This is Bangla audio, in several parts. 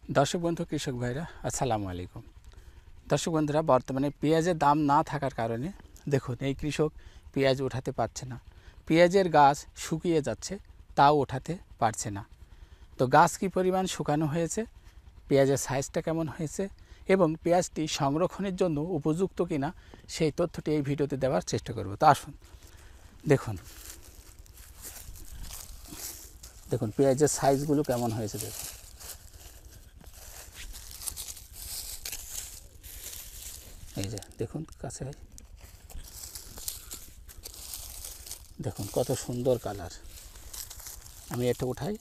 দর্শক বন্ধু কৃষক ভাইরা আসসালামু আলাইকুম। দর্শক বন্ধুরা, বর্তমানে পেঁয়াজের দাম না থাকার কারণে দেখুন এই কৃষক পেঁয়াজ ওঠাতে পারছে না। পেঁয়াজের গাছ শুকিয়ে যাচ্ছে, তাও ওঠাতে পারছে না। তো গাছ কী পরিমাণ শুকানো হয়েছে, পেঁয়াজের সাইজটা কেমন হয়েছে এবং পেঁয়াজটি সংরক্ষণের জন্য উপযুক্ত কিনা সেই তথ্যটি এই ভিডিওতে দেওয়ার চেষ্টা করব। তো আসুন দেখুন দেখুন পেঁয়াজের সাইজগুলো কেমন হয়েছে দেখুন। এই যে দেখুন কাছে দেখুন কত সুন্দর কালার। আমি এটা উঠাই।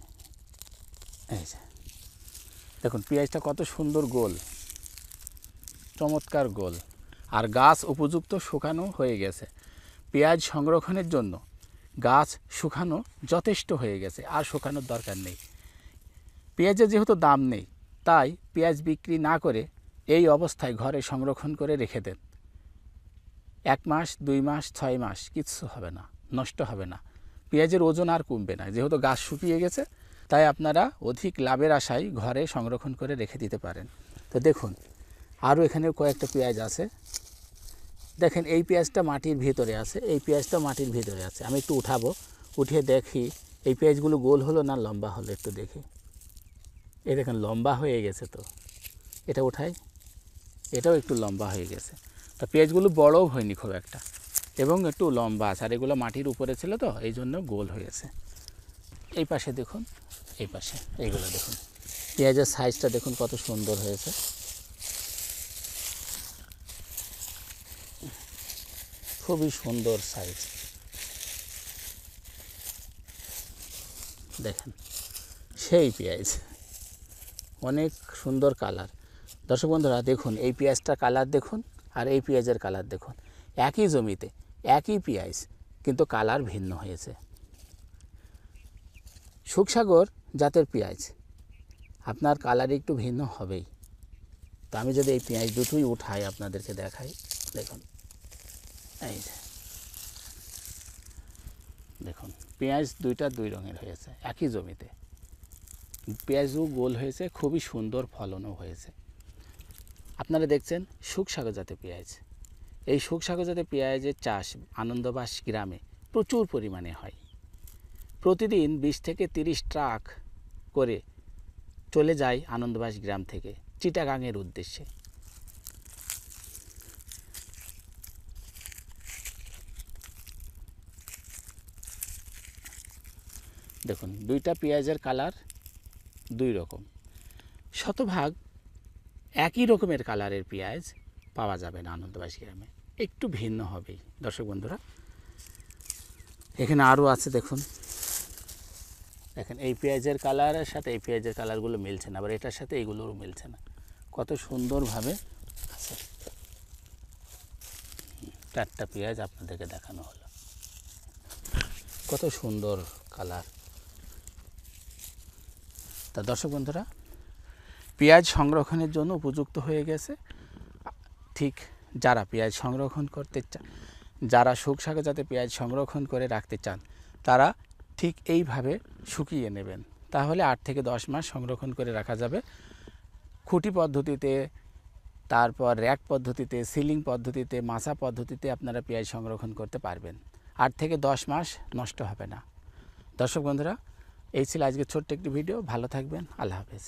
এই যে দেখুন পেঁয়াজটা কত সুন্দর গোল, চমৎকার গোল, আর গাছ উপযুক্ত শুকানো হয়ে গেছে। পেঁয়াজ সংরক্ষণের জন্য গাছ শুকানো যথেষ্ট হয়ে গেছে, আর শুকানোর দরকার নেই। পেঁয়াজের যেহেতু দাম নেই, তাই পেঁয়াজ বিক্রি না করে এই অবস্থায় ঘরে সংরক্ষণ করে রেখে দেন। 1 মাস 2 মাস 6 মাস কিচ্ছু হবে না, নষ্ট হবে না, পেঁয়াজের ওজন আর কমবে না। যেহেতু গাছ শুকিয়ে গেছে, তাই আপনারা অধিক লাভের আশায় ঘরে সংরক্ষণ করে রেখে দিতে পারেন। তো দেখুন আরও এখানে কয়েকটা পেঁয়াজ আছে। দেখেন এই পেঁয়াজটা মাটির ভিতরে আছে, এই পেঁয়াজটা মাটির ভিতরে আছে। আমি একটু উঠাবো, উঠিয়ে দেখি এই পেঁয়াজগুলো গোল হলো না লম্বা হলো, একটু দেখি। এই দেখেন লম্বা হয়ে গেছে। তো এটা উঠাই, এটাও একটু লম্বা হয়ে গেছে। তা পেঁয়াজগুলো বড়ও হয়নি খুব একটা, এবং একটু লম্বা আছে, আর এগুলো মাটির উপরে ছিল তো এই জন্য গোল হয়েছে। এই পাশে দেখুন, এই পাশে এইগুলো দেখুন, পেঁয়াজের সাইজটা দেখুন কত সুন্দর হয়েছে। খুবই সুন্দর সাইজ দেখেন, সেই পেঁয়াজ, অনেক সুন্দর কালার। দর্শক বন্ধুরা দেখুন এই পেঁয়াজটার কালার দেখুন, আর এই পেঁয়াজের কালার দেখুন। একই জমিতে একই পেঁয়াজ, কিন্তু কালার ভিন্ন হয়েছে। সুখসাগর জাতের পেঁয়াজ, আপনার কালার একটু ভিন্ন হবেই। তো আমি যদি এই পেঁয়াজ দুটোই উঠাই আপনাদেরকে দেখাই, দেখুন এই যে দেখুন পেঁয়াজ দুইটা দুই রঙের হয়েছে একই জমিতে। পেঁয়াজও গোল হয়েছে, খুবই সুন্দর ফলনও হয়েছে। আপনারা দেখছেন সুখসাগর জাতের পেঁয়াজ। এই সুখসাগর জাতের পেঁয়াজের চাষ আনন্দবাস গ্রামে প্রচুর পরিমাণে হয়। প্রতিদিন 20 থেকে 30 ট্রাক করে চলে যায় আনন্দবাস গ্রাম থেকে চিটাগাংয়ের উদ্দেশ্যে। দেখুন দুইটা পেঁয়াজের কালার দুই রকম, শতভাগ একই রকমের কালারের পেঁয়াজ পাওয়া যাবে না আনন্দবাস গ্রামে, একটু ভিন্ন হবেই। দর্শক বন্ধুরা এখানে আরও আছে দেখুন, দেখেন এই পেঁয়াজের কালারের সাথে এই পেঁয়াজের কালারগুলো মিলছে না, আবার এটার সাথে এইগুলোও মিলছে না। কত সুন্দরভাবে আছে। 4টা পেঁয়াজ আপনাদেরকে দেখানো হলো, কত সুন্দর কালার। তা দর্শক বন্ধুরা, পেঁয়াজ সংরক্ষণের জন্য উপযুক্ত হয়ে গেছে। ঠিক যারা পেঁয়াজ সংরক্ষণ করতে চান, যারা সুখসাগর জাতের পেঁয়াজ সংরক্ষণ করে রাখতে চান, তারা ঠিক এইভাবে শুকিয়ে নেবেন, তাহলে 8 থেকে 10 মাস সংরক্ষণ করে রাখা যাবে। খুঁটি পদ্ধতিতে, তারপর র্যাক পদ্ধতিতে, সিলিং পদ্ধতিতে, মাছা পদ্ধতিতে আপনারা পেঁয়াজ সংরক্ষণ করতে পারবেন। 8 থেকে 10 মাস নষ্ট হবে না। দর্শক বন্ধুরা, এই ছিল আজকে ছোট্ট একটি ভিডিও। ভালো থাকবেন, আল্লাহ হাফেজ।